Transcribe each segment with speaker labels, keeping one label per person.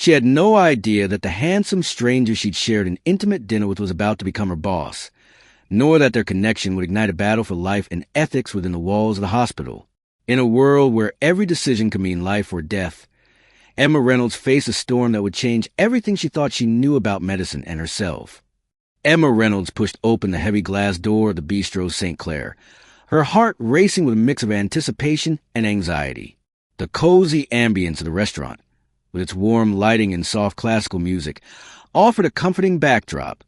Speaker 1: She had no idea that the handsome stranger she'd shared an intimate dinner with was about to become her boss, nor that their connection would ignite a battle for life and ethics within the walls of the hospital. In a world where every decision could mean life or death, Emma Reynolds faced a storm that would change everything she thought she knew about medicine and herself. Emma Reynolds pushed open the heavy glass door of the bistro St. Clair, her heart racing with a mix of anticipation and anxiety. The cozy ambience of the restaurant, with its warm lighting and soft classical music, offered a comforting backdrop,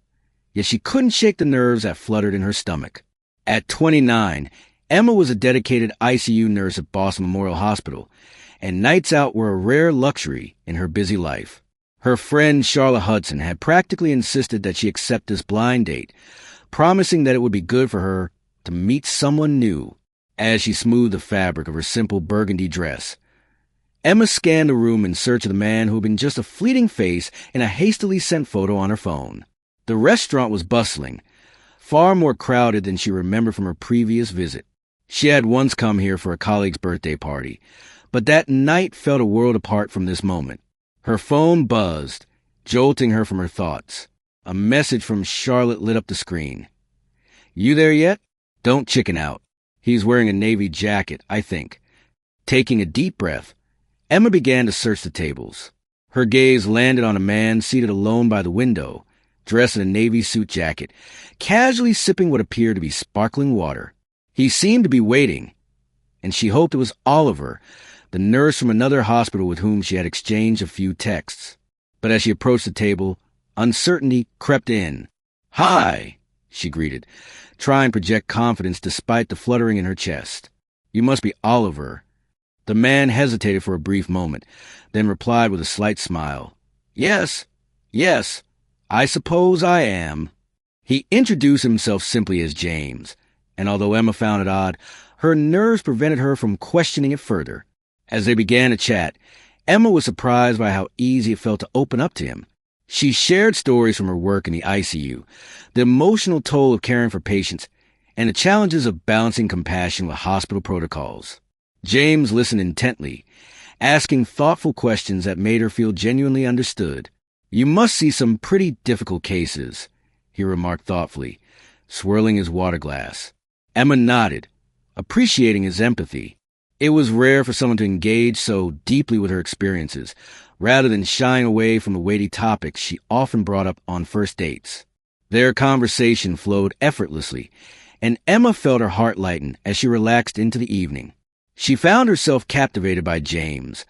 Speaker 1: yet she couldn't shake the nerves that fluttered in her stomach. At 29, Emma was a dedicated ICU nurse at Boston Memorial Hospital, and nights out were a rare luxury in her busy life. Her friend Charlotte Hudson had practically insisted that she accept this blind date, promising that it would be good for her to meet someone new. As she smoothed the fabric of her simple burgundy dress, Emma scanned the room in search of the man who had been just a fleeting face in a hastily sent photo on her phone. The restaurant was bustling, far more crowded than she remembered from her previous visit. She had once come here for a colleague's birthday party, but that night felt a world apart from this moment. Her phone buzzed, jolting her from her thoughts. A message from Charlotte lit up the screen. "You there yet? Don't chicken out." He's wearing a navy jacket, I think. Taking a deep breath, Emma began to search the tables. Her gaze landed on a man seated alone by the window, dressed in a navy suit jacket, casually sipping what appeared to be sparkling water. He seemed to be waiting, and she hoped it was Oliver, the nurse from another hospital with whom she had exchanged a few texts. But as she approached the table, uncertainty crept in. "Hi," she greeted, trying to project confidence despite the fluttering in her chest. "You must be Oliver." The man hesitated for a brief moment, then replied with a slight smile. Yes, I suppose I am." He introduced himself simply as James, and although Emma found it odd, her nerves prevented her from questioning it further. As they began to chat, Emma was surprised by how easy it felt to open up to him. She shared stories from her work in the ICU, the emotional toll of caring for patients, and the challenges of balancing compassion with hospital protocols. James listened intently, asking thoughtful questions that made her feel genuinely understood. "You must see some pretty difficult cases," he remarked thoughtfully, swirling his water glass. Emma nodded, appreciating his empathy. It was rare for someone to engage so deeply with her experiences, rather than shying away from the weighty topics she often brought up on first dates. Their conversation flowed effortlessly, and Emma felt her heart lighten as she relaxed into the evening. She found herself captivated by James,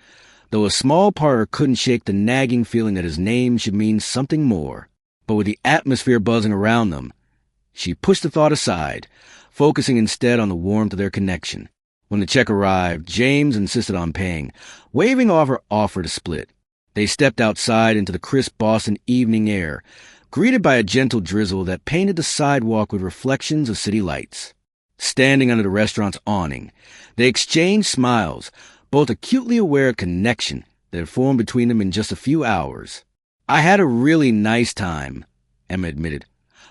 Speaker 1: though a small part of her couldn't shake the nagging feeling that his name should mean something more. But with the atmosphere buzzing around them, she pushed the thought aside, focusing instead on the warmth of their connection. When the check arrived, James insisted on paying, waving off her offer to split. They stepped outside into the crisp Boston evening air, greeted by a gentle drizzle that painted the sidewalk with reflections of city lights. Standing under the restaurant's awning, they exchanged smiles, both acutely aware of connection that had formed between them in just a few hours. "I had a really nice time," Emma admitted,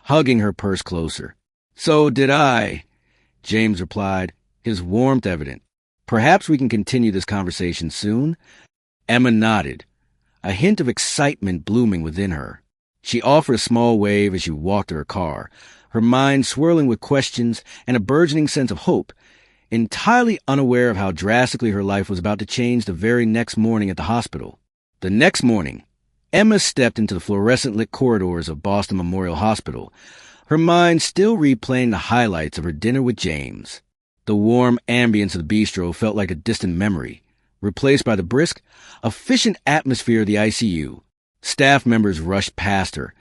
Speaker 1: hugging her purse closer. "So did I," James replied, his warmth evident. "Perhaps we can continue this conversation soon?" Emma nodded, a hint of excitement blooming within her. She offered a small wave as she walked to her car, her mind swirling with questions and a burgeoning sense of hope, entirely unaware of how drastically her life was about to change the very next morning at the hospital. The next morning, Emma stepped into the fluorescent-lit corridors of Boston Memorial Hospital, her mind still replaying the highlights of her dinner with James. The warm ambience of the bistro felt like a distant memory, replaced by the brisk, efficient atmosphere of the ICU. Staff members rushed past her,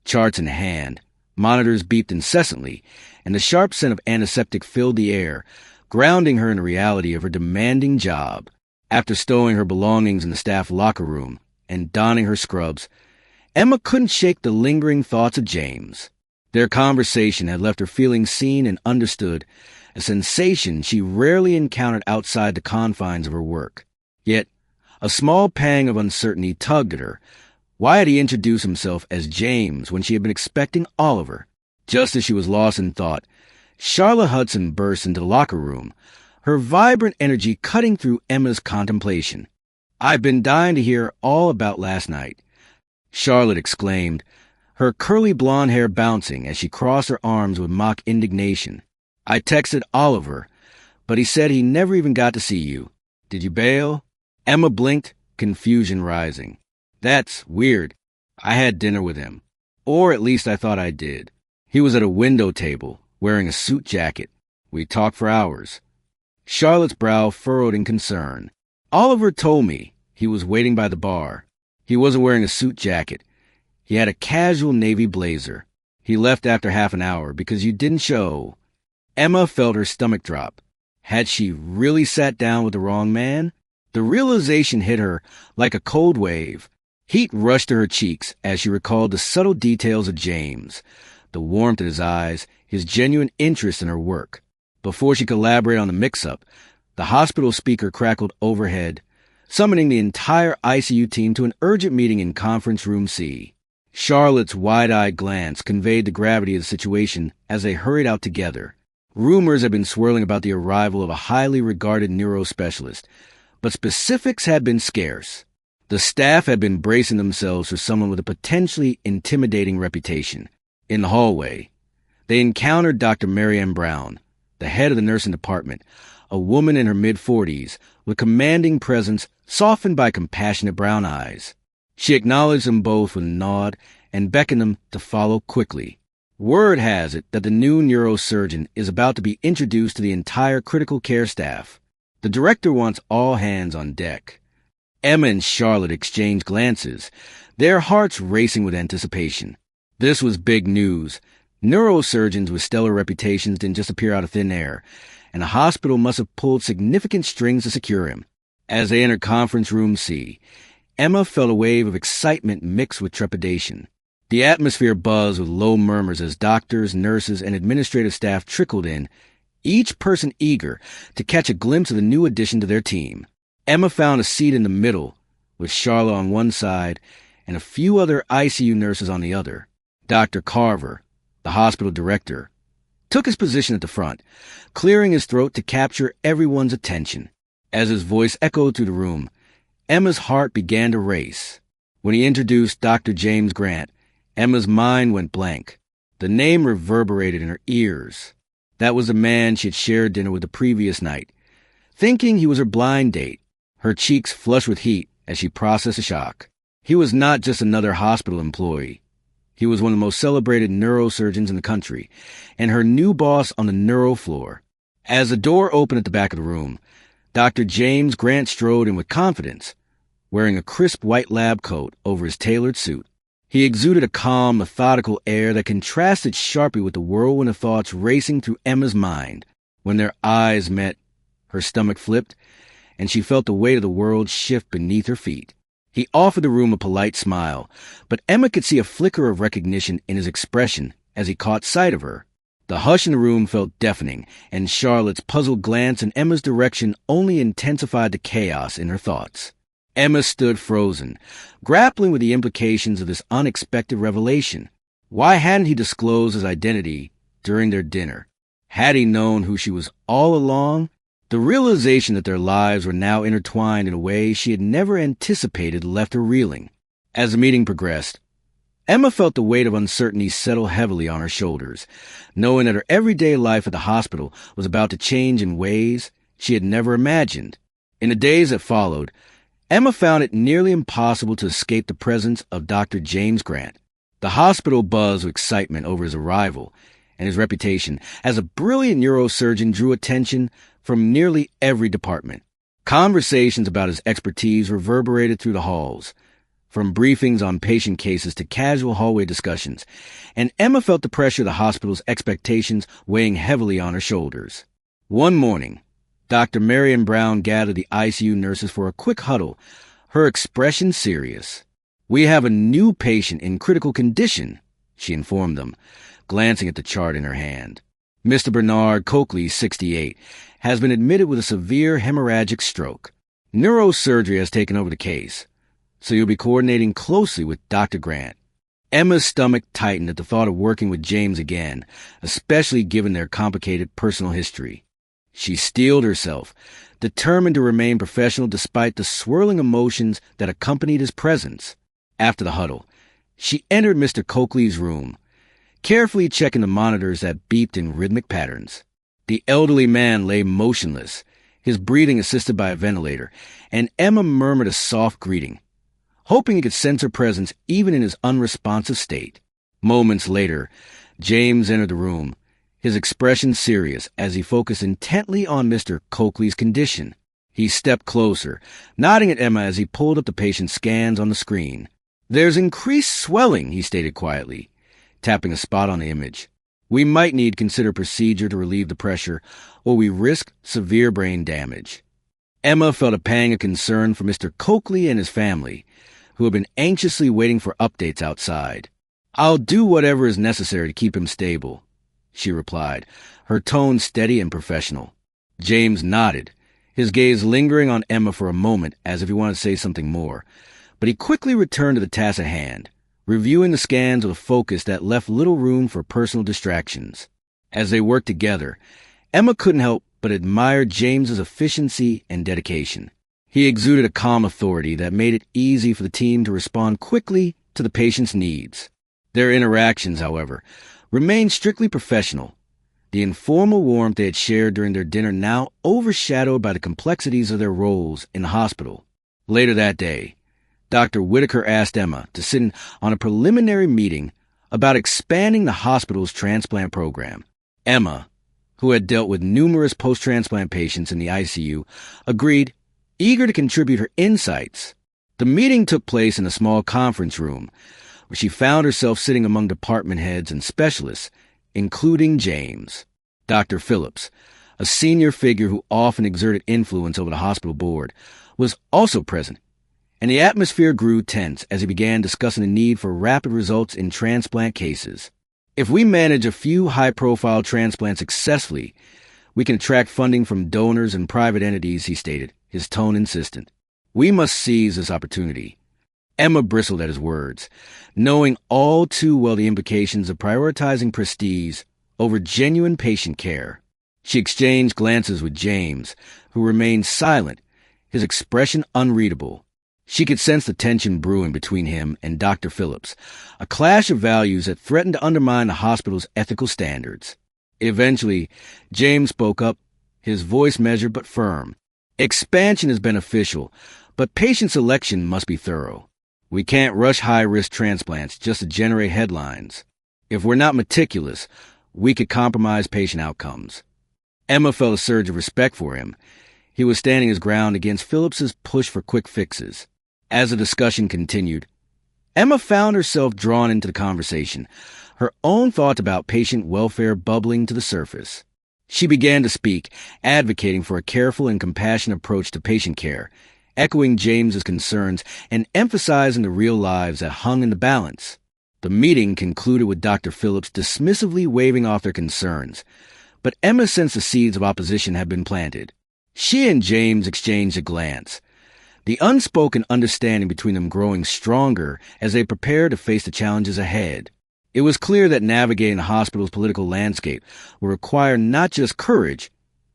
Speaker 1: charts in hand, monitors beeped incessantly, and the sharp scent of antiseptic filled the air, grounding her in the reality of her demanding job. After stowing her belongings in the staff locker room and donning her scrubs, Emma couldn't shake the lingering thoughts of James. Their conversation had left her feeling seen and understood, a sensation she rarely encountered outside the confines of her work. Yet, a small pang of uncertainty tugged at her. Why had he introduced himself as James when she had been expecting Oliver? Just as she was lost in thought, Charlotte Hudson burst into the locker room, her vibrant energy cutting through Emma's contemplation. "I've been dying to hear all about last night," Charlotte exclaimed, her curly blonde hair bouncing as she crossed her arms with mock indignation. "I texted Oliver, but he said he never even got to see you. Did you bail?" Emma blinked, confusion rising. "That's weird. I had dinner with him. Or at least I thought I did. He was at a window table, wearing a suit jacket. We talked for hours." Charlotte's brow furrowed in concern. "Oliver told me he was waiting by the bar. He wasn't wearing a suit jacket. He had a casual navy blazer. He left after half an hour because you didn't show." Emma felt her stomach drop. Had she really sat down with the wrong man? The realization hit her like a cold wave. Heat rushed to her cheeks as she recalled the subtle details of James, the warmth in his eyes, his genuine interest in her work. Before she could elaborate on the mix-up, the hospital speaker crackled overhead, summoning the entire ICU team to an urgent meeting in Conference Room C. Charlotte's wide-eyed glance conveyed the gravity of the situation as they hurried out together. Rumors had been swirling about the arrival of a highly regarded neurospecialist, but specifics had been scarce. The staff had been bracing themselves for someone with a potentially intimidating reputation. In the hallway, they encountered Dr. Mary Ann Brown, the head of the nursing department, a woman in her mid-40s with commanding presence softened by compassionate brown eyes. She acknowledged them both with a nod and beckoned them to follow quickly. Word has it that the new neurosurgeon is about to be introduced to the entire critical care staff. The director wants all hands on deck. Emma and Charlotte exchanged glances, their hearts racing with anticipation. This was big news. Neurosurgeons with stellar reputations didn't just appear out of thin air, and the hospital must have pulled significant strings to secure him. As they entered Conference Room C, Emma felt a wave of excitement mixed with trepidation. The atmosphere buzzed with low murmurs as doctors, nurses, and administrative staff trickled in, each person eager to catch a glimpse of the new addition to their team. Emma found a seat in the middle, with Charlotte on one side and a few other ICU nurses on the other. Dr. Carver, the hospital director, took his position at the front, clearing his throat to capture everyone's attention. As his voice echoed through the room, Emma's heart began to race. When he introduced Dr. James Grant, Emma's mind went blank. The name reverberated in her ears. That was the man she had shared dinner with the previous night. Thinking he was her blind date, her cheeks flushed with heat as she processed the shock. He was not just another hospital employee. He was one of the most celebrated neurosurgeons in the country, and her new boss on the neuro floor. As the door opened at the back of the room, Dr. James Grant strode in with confidence, wearing a crisp white lab coat over his tailored suit. He exuded a calm, methodical air that contrasted sharply with the whirlwind of thoughts racing through Emma's mind. When their eyes met, her stomach flipped, and she felt the weight of the world shift beneath her feet. He offered the room a polite smile, but Emma could see a flicker of recognition in his expression as he caught sight of her. The hush in the room felt deafening, and Charlotte's puzzled glance in Emma's direction only intensified the chaos in her thoughts. Emma stood frozen, grappling with the implications of this unexpected revelation. Why hadn't he disclosed his identity during their dinner? Had he known who she was all along? The realization that their lives were now intertwined in a way she had never anticipated left her reeling. As the meeting progressed, Emma felt the weight of uncertainty settle heavily on her shoulders, knowing that her everyday life at the hospital was about to change in ways she had never imagined. In the days that followed, Emma found it nearly impossible to escape the presence of Dr. James Grant. The hospital buzzed with excitement over his arrival, and his reputation as a brilliant neurosurgeon drew attention from nearly every department. Conversations about his expertise reverberated through the halls, from briefings on patient cases to casual hallway discussions, and Emma felt the pressure of the hospital's expectations weighing heavily on her shoulders. One morning, Dr. Mary Ann Brown gathered the ICU nurses for a quick huddle, her expression serious. "We have a new patient in critical condition," she informed them, glancing at the chart in her hand. "Mr. Bernard Coakley, 68, has been admitted with a severe hemorrhagic stroke. Neurosurgery has taken over the case, so you'll be coordinating closely with Dr. Grant." Emma's stomach tightened at the thought of working with James again, especially given their complicated personal history. She steeled herself, determined to remain professional despite the swirling emotions that accompanied his presence. After the huddle, she entered Mr. Coakley's room, carefully checking the monitors that beeped in rhythmic patterns. The elderly man lay motionless, his breathing assisted by a ventilator, and Emma murmured a soft greeting, hoping he could sense her presence even in his unresponsive state. Moments later, James entered the room, his expression serious as he focused intently on Mr. Coakley's condition. He stepped closer, nodding at Emma as he pulled up the patient's scans on the screen. "There's increased swelling," he stated quietly, tapping a spot on the image. "We might need consider procedure to relieve the pressure, or we risk severe brain damage." Emma felt a pang of concern for Mr. Coakley and his family, who had been anxiously waiting for updates outside. "I'll do whatever is necessary to keep him stable," she replied, her tone steady and professional. James nodded, his gaze lingering on Emma for a moment as if he wanted to say something more, but he quickly returned to the task at hand, reviewing the scans with a focus that left little room for personal distractions. As they worked together, Emma couldn't help but admire James's efficiency and dedication. He exuded a calm authority that made it easy for the team to respond quickly to the patient's needs. Their interactions, however, remained strictly professional, the informal warmth they had shared during their dinner now overshadowed by the complexities of their roles in the hospital. Later that day, Dr. Whitaker asked Emma to sit in on a preliminary meeting about expanding the hospital's transplant program. Emma, who had dealt with numerous post-transplant patients in the ICU, agreed, eager to contribute her insights. The meeting took place in a small conference room, where she found herself sitting among department heads and specialists, including James. Dr. Phillips, a senior figure who often exerted influence over the hospital board, was also present, and the atmosphere grew tense as he began discussing the need for rapid results in transplant cases. "If we manage a few high-profile transplants successfully, we can attract funding from donors and private entities," he stated, his tone insistent. "We must seize this opportunity." Emma bristled at his words, knowing all too well the implications of prioritizing prestige over genuine patient care. She exchanged glances with James, who remained silent, his expression unreadable. She could sense the tension brewing between him and Dr. Phillips, a clash of values that threatened to undermine the hospital's ethical standards. Eventually, James spoke up, his voice measured but firm. "Expansion is beneficial, but patient selection must be thorough. We can't rush high-risk transplants just to generate headlines. If we're not meticulous, we could compromise patient outcomes." Emma felt a surge of respect for him. He was standing his ground against Phillips's push for quick fixes. As the discussion continued, Emma found herself drawn into the conversation, her own thoughts about patient welfare bubbling to the surface. She began to speak, advocating for a careful and compassionate approach to patient care, echoing James's concerns and emphasizing the real lives that hung in the balance. The meeting concluded with Dr. Phillips dismissively waving off their concerns, but Emma sensed the seeds of opposition had been planted. She and James exchanged a glance, the unspoken understanding between them growing stronger as they prepared to face the challenges ahead. It was clear that navigating the hospital's political landscape would require not just courage,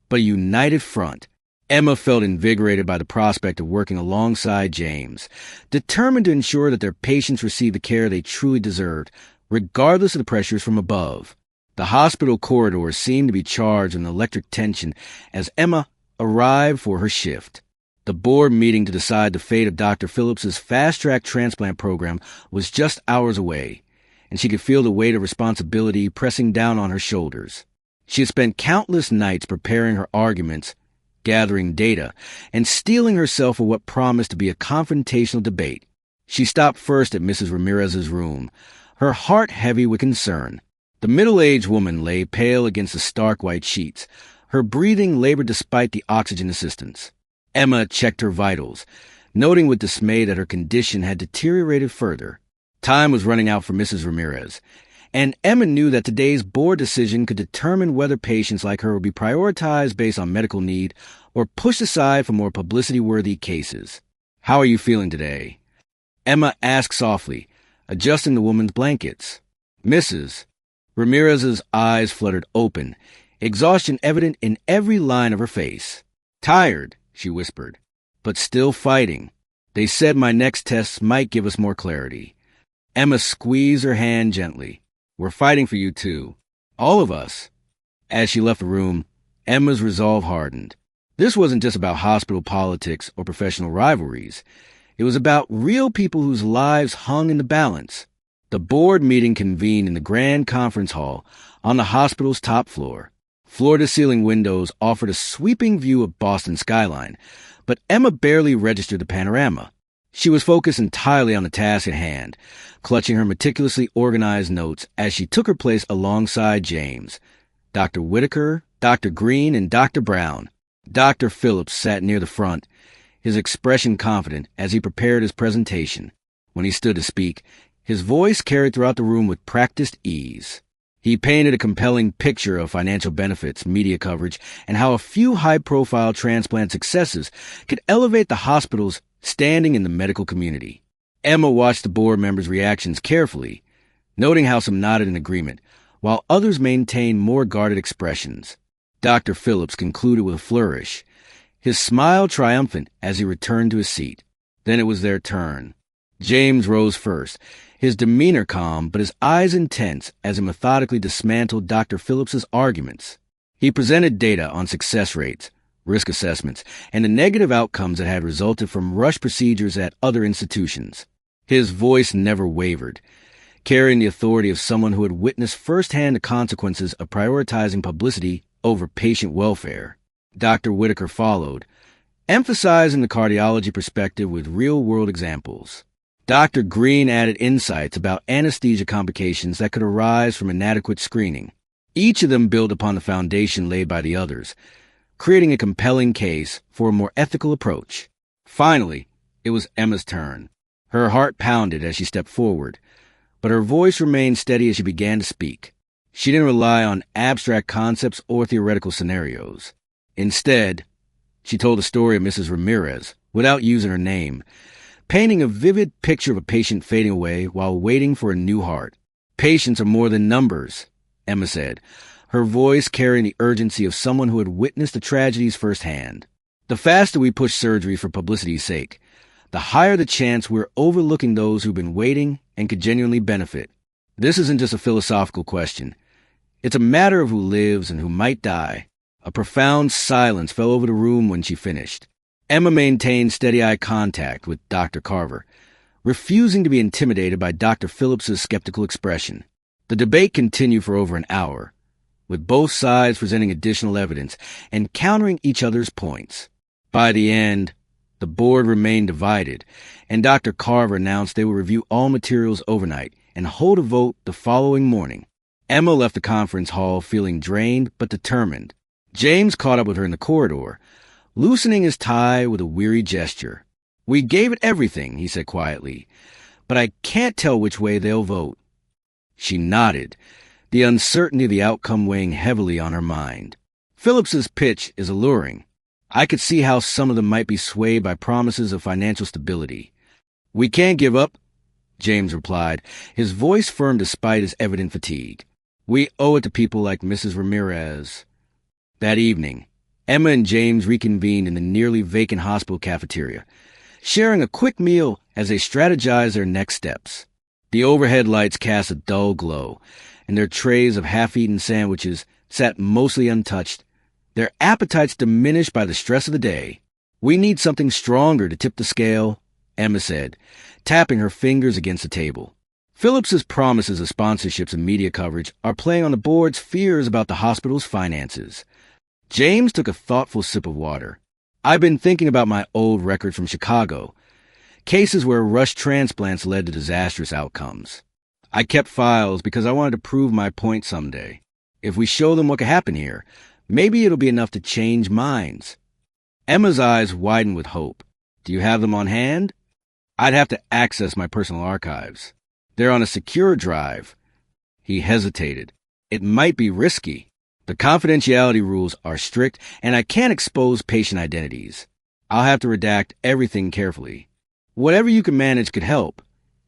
Speaker 1: but a united front. Emma felt invigorated by the prospect of working alongside James, determined to ensure that their patients received the care they truly deserved, regardless of the pressures from above. The hospital corridors seemed to be charged with electric tension as Emma arrived for her shift. The board meeting to decide the fate of Dr. Phillips's fast-track transplant program was just hours away, and she could feel the weight of responsibility pressing down on her shoulders. She had spent countless nights preparing her arguments, gathering data, and steeling herself for what promised to be a confrontational debate. She stopped first at Mrs. Ramirez's room, her heart heavy with concern. The middle-aged woman lay pale against the stark white sheets, her breathing labored despite the oxygen assistance. Emma checked her vitals, noting with dismay that her condition had deteriorated further. Time was running out for Mrs. Ramirez, and Emma knew that today's board decision could determine whether patients like her would be prioritized based on medical need or pushed aside for more publicity-worthy cases. "How are you feeling today?" Emma asked softly, adjusting the woman's blankets. Mrs. Ramirez's eyes fluttered open, exhaustion evident in every line of her face. "Tired," she whispered, "but still fighting. They said my next tests might give us more clarity." Emma squeezed her hand gently. "We're fighting for you, too. All of us." As she left the room, Emma's resolve hardened. This wasn't just about hospital politics or professional rivalries. It was about real people whose lives hung in the balance. The board meeting convened in the grand conference hall on the hospital's top floor. Floor-to-ceiling windows offered a sweeping view of Boston's skyline, but Emma barely registered the panorama. She was focused entirely on the task at hand, clutching her meticulously organized notes as she took her place alongside James, Dr. Whitaker, Dr. Green, and Dr. Brown. Dr. Phillips sat near the front, his expression confident as he prepared his presentation. When he stood to speak, his voice carried throughout the room with practiced ease. He painted a compelling picture of financial benefits, media coverage, and how a few high-profile transplant successes could elevate the hospital's standing in the medical community. Emma watched the board members' reactions carefully, noting how some nodded in agreement, while others maintained more guarded expressions. Dr. Phillips concluded with a flourish, his smile triumphant as he returned to his seat. Then it was their turn. James rose first, his demeanor calm but his eyes intense as he methodically dismantled Dr. Phillips's arguments. He presented data on success rates, risk assessments, and the negative outcomes that had resulted from rush procedures at other institutions. His voice never wavered, carrying the authority of someone who had witnessed firsthand the consequences of prioritizing publicity over patient welfare. Dr. Whitaker followed, emphasizing the cardiology perspective with real-world examples. Dr. Green added insights about anesthesia complications that could arise from inadequate screening. Each of them built upon the foundation laid by the others, creating a compelling case for a more ethical approach. Finally, it was Emma's turn. Her heart pounded as she stepped forward, but her voice remained steady as she began to speak. She didn't rely on abstract concepts or theoretical scenarios. Instead, she told the story of Mrs. Ramirez without using her name, painting a vivid picture of a patient fading away while waiting for a new heart. "Patients are more than numbers," Emma said, her voice carrying the urgency of someone who had witnessed the tragedies firsthand. "The faster we push surgery for publicity's sake, the higher the chance we're overlooking those who've been waiting and could genuinely benefit. This isn't just a philosophical question. It's a matter of who lives and who might die." A profound silence fell over the room when she finished. Emma maintained steady eye contact with Dr. Carver, refusing to be intimidated by Dr. Phillips's skeptical expression. The debate continued for over an hour, with both sides presenting additional evidence and countering each other's points. By the end, the board remained divided, and Dr. Carver announced they would review all materials overnight and hold a vote the following morning. Emma left the conference hall feeling drained but determined. James caught up with her in the corridor, loosening his tie with a weary gesture. "We gave it everything," he said quietly, "but I can't tell which way they'll vote." She nodded, the uncertainty of the outcome weighing heavily on her mind. "Phillips's pitch is alluring. I could see how some of them might be swayed by promises of financial stability." "We can't give up," James replied, his voice firm despite his evident fatigue. "We owe it to people like Mrs. Ramirez." That evening, Emma and James reconvened in the nearly vacant hospital cafeteria, sharing a quick meal as they strategized their next steps. The overhead lights cast a dull glow, and their trays of half-eaten sandwiches sat mostly untouched, their appetites diminished by the stress of the day. "We need something stronger to tip the scale," Emma said, tapping her fingers against the table. "Phillips's promises of sponsorships and media coverage are playing on the board's fears about the hospital's finances." James took a thoughtful sip of water. "I've been thinking about my old record from Chicago, cases where rush transplants led to disastrous outcomes. I kept files because I wanted to prove my point someday. If we show them what could happen here, maybe it'll be enough to change minds." Emma's eyes widened with hope. "Do you have them on hand?" "I'd have to access my personal archives. They're on a secure drive." He hesitated. "It might be risky. The confidentiality rules are strict, and I can't expose patient identities. I'll have to redact everything carefully." "Whatever you can manage could help,"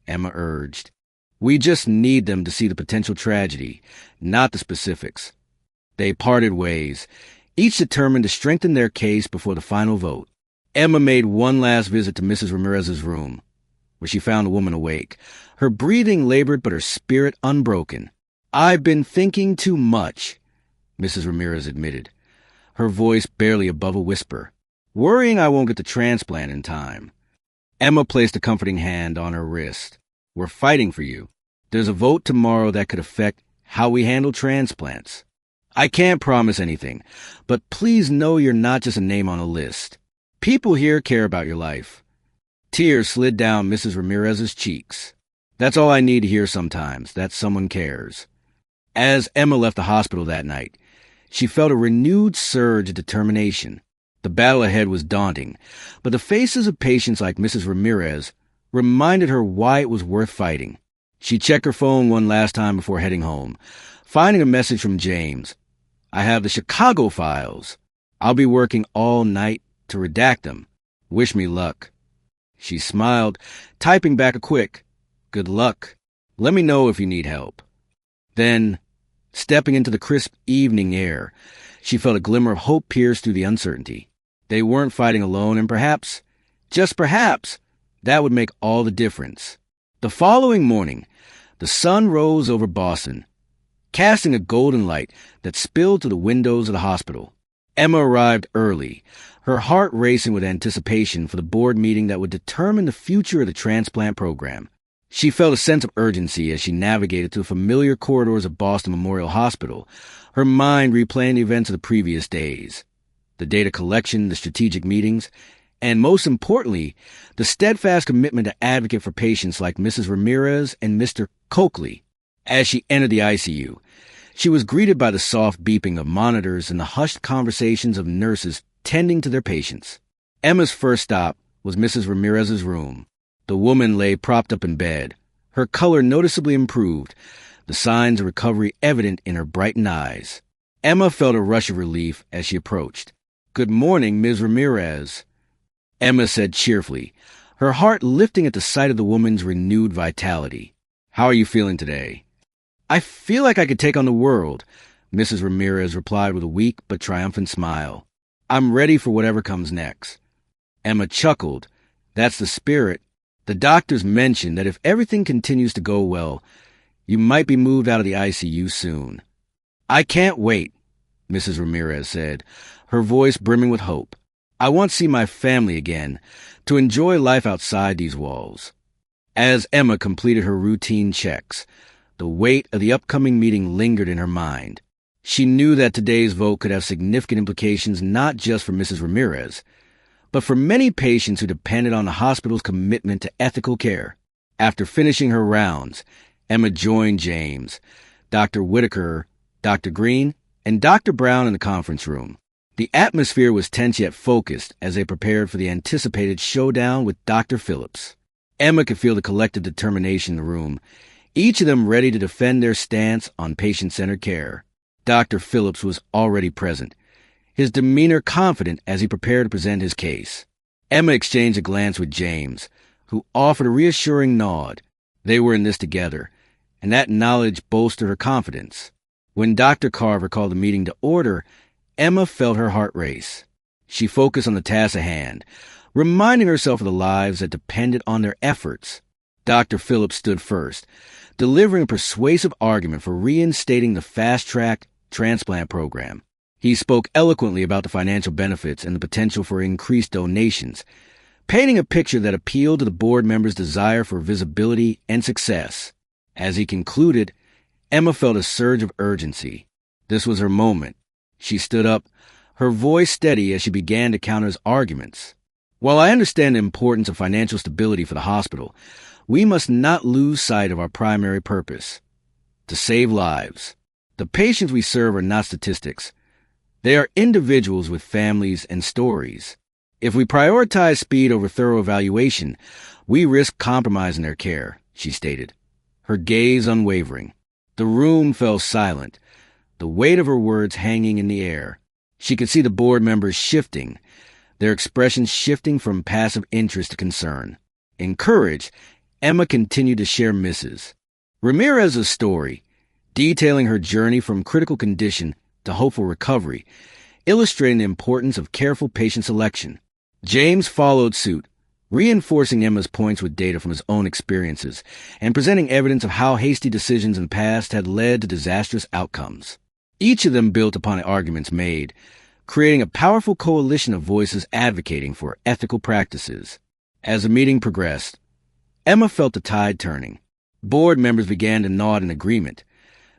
Speaker 1: Emma urged. "We just need them to see the potential tragedy, not the specifics." They parted ways, each determined to strengthen their case before the final vote. Emma made one last visit to Mrs. Ramirez's room, where she found the woman awake, her breathing labored but her spirit unbroken. "I've been thinking too much," Mrs. Ramirez admitted, her voice barely above a whisper. "Worrying I won't get the transplant in time." Emma placed a comforting hand on her wrist. "We're fighting for you. There's a vote tomorrow that could affect how we handle transplants. I can't promise anything, but please know you're not just a name on a list. People here care about your life." Tears slid down Mrs. Ramirez's cheeks. "That's all I need to hear sometimes, that someone cares." As Emma left the hospital that night, she felt a renewed surge of determination. The battle ahead was daunting, but the faces of patients like Mrs. Ramirez reminded her why it was worth fighting. She checked her phone one last time before heading home, finding a message from James. "I have the Chicago files. I'll be working all night to redact them. Wish me luck." She smiled, typing back a quick, "Good luck. Let me know if you need help." Then, stepping into the crisp evening air, she felt a glimmer of hope pierce through the uncertainty. They weren't fighting alone, and perhaps, just perhaps, that would make all the difference. The following morning, the sun rose over Boston, casting a golden light that spilled to the windows of the hospital. Emma arrived early, her heart racing with anticipation for the board meeting that would determine the future of the transplant program. She felt a sense of urgency as she navigated through the familiar corridors of Boston Memorial Hospital, her mind replaying the events of the previous days. The data collection, the strategic meetings, and most importantly, the steadfast commitment to advocate for patients like Mrs. Ramirez and Mr. Coakley. As she entered the ICU, she was greeted by the soft beeping of monitors and the hushed conversations of nurses tending to their patients. Emma's first stop was Mrs. Ramirez's room. The woman lay propped up in bed, her color noticeably improved, the signs of recovery evident in her brightened eyes. Emma felt a rush of relief as she approached. "Good morning, Ms. Ramirez," Emma said cheerfully, her heart lifting at the sight of the woman's renewed vitality. "How are you feeling today?" "I feel like I could take on the world," Mrs. Ramirez replied with a weak but triumphant smile. "I'm ready for whatever comes next." Emma chuckled. "That's the spirit. The doctors mentioned that if everything continues to go well, you might be moved out of the ICU soon." "I can't wait," Mrs. Ramirez said, her voice brimming with hope. "I want to see my family again, to enjoy life outside these walls." As Emma completed her routine checks, the weight of the upcoming meeting lingered in her mind. She knew that today's vote could have significant implications not just for Mrs. Ramirez, but for many patients who depended on the hospital's commitment to ethical care. After finishing her rounds, Emma joined James, Dr. Whitaker, Dr. Green, and Dr. Brown in the conference room. The atmosphere was tense yet focused as they prepared for the anticipated showdown with Dr. Phillips. Emma could feel the collective determination in the room, each of them ready to defend their stance on patient-centered care. Dr. Phillips was already present, his demeanor confident as he prepared to present his case. Emma exchanged a glance with James, who offered a reassuring nod. They were in this together, and that knowledge bolstered her confidence. When Dr. Carver called the meeting to order, Emma felt her heart race. She focused on the task at hand, reminding herself of the lives that depended on their efforts. Dr. Phillips stood first, delivering a persuasive argument for reinstating the fast-track transplant program. He spoke eloquently about the financial benefits and the potential for increased donations, painting a picture that appealed to the board members' desire for visibility and success. As he concluded, Emma felt a surge of urgency. This was her moment. She stood up, her voice steady as she began to counter his arguments. "While I understand the importance of financial stability for the hospital, we must not lose sight of our primary purpose: to save lives. The patients we serve are not statistics. They are individuals with families and stories. If we prioritize speed over thorough evaluation, we risk compromising their care," she stated, her gaze unwavering. The room fell silent, the weight of her words hanging in the air. She could see the board members shifting, their expressions shifting from passive interest to concern. Encouraged, Emma continued to share Mrs. Ramirez's story, detailing her journey from critical condition to hopeful recovery, illustrating the importance of careful patient selection. James followed suit, reinforcing Emma's points with data from his own experiences and presenting evidence of how hasty decisions in the past had led to disastrous outcomes. Each of them built upon the arguments made, creating a powerful coalition of voices advocating for ethical practices. As the meeting progressed, Emma felt the tide turning. Board members began to nod in agreement,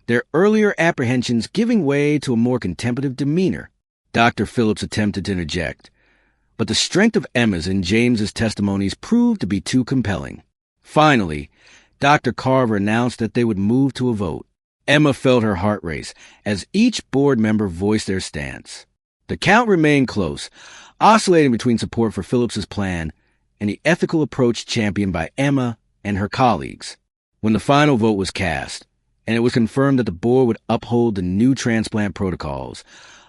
Speaker 1: their earlier apprehensions giving way to a more contemplative demeanor. Dr. Phillips attempted to interject, but the strength of Emma's and James's testimonies proved to be too compelling. Finally, Dr. Carver announced that they would move to a vote. Emma felt her heart race as each board member voiced their stance. The count remained close, oscillating between support for Phillips's plan and the ethical approach championed by Emma and her colleagues. When the final vote was cast, and it was confirmed that the board would uphold the new transplant protocols,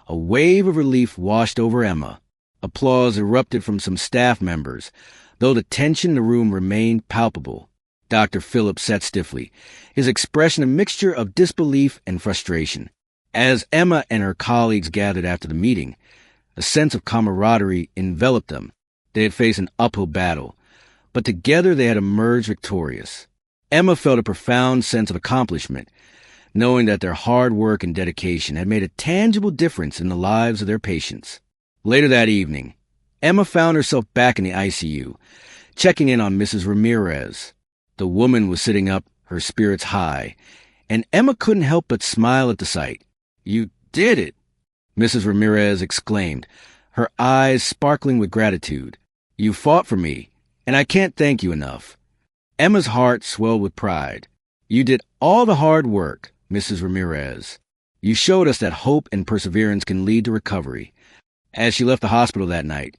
Speaker 1: a wave of relief washed over Emma. Applause erupted from some staff members, though the tension in the room remained palpable. Dr. Phillips sat stiffly, his expression a mixture of disbelief and frustration. As Emma and her colleagues gathered after the meeting, a sense of camaraderie enveloped them. They had faced an uphill battle, but together they had emerged victorious. Emma felt a profound sense of accomplishment, knowing that their hard work and dedication had made a tangible difference in the lives of their patients. Later that evening, Emma found herself back in the ICU, checking in on Mrs. Ramirez. The woman was sitting up, her spirits high, and Emma couldn't help but smile at the sight. "You did it!" Mrs. Ramirez exclaimed, her eyes sparkling with gratitude. "You fought for me, and I can't thank you enough." Emma's heart swelled with pride. "You did all the hard work, Mrs. Ramirez. You showed us that hope and perseverance can lead to recovery." As she left the hospital that night,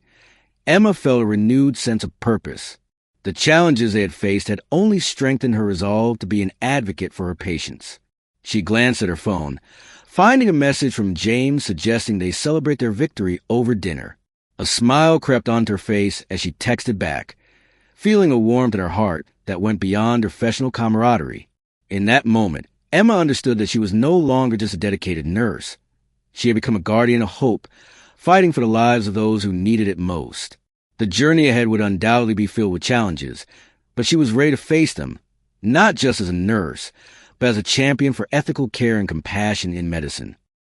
Speaker 1: Emma felt a renewed sense of purpose. The challenges they had faced had only strengthened her resolve to be an advocate for her patients. She glanced at her phone, finding a message from James suggesting they celebrate their victory over dinner. A smile crept onto her face as she texted back, feeling a warmth in her heart that went beyond professional camaraderie. In that moment, Emma understood that she was no longer just a dedicated nurse. She had become a guardian of hope, fighting for the lives of those who needed it most. The journey ahead would undoubtedly be filled with challenges, but she was ready to face them, not just as a nurse, but as a champion for ethical care and compassion in medicine.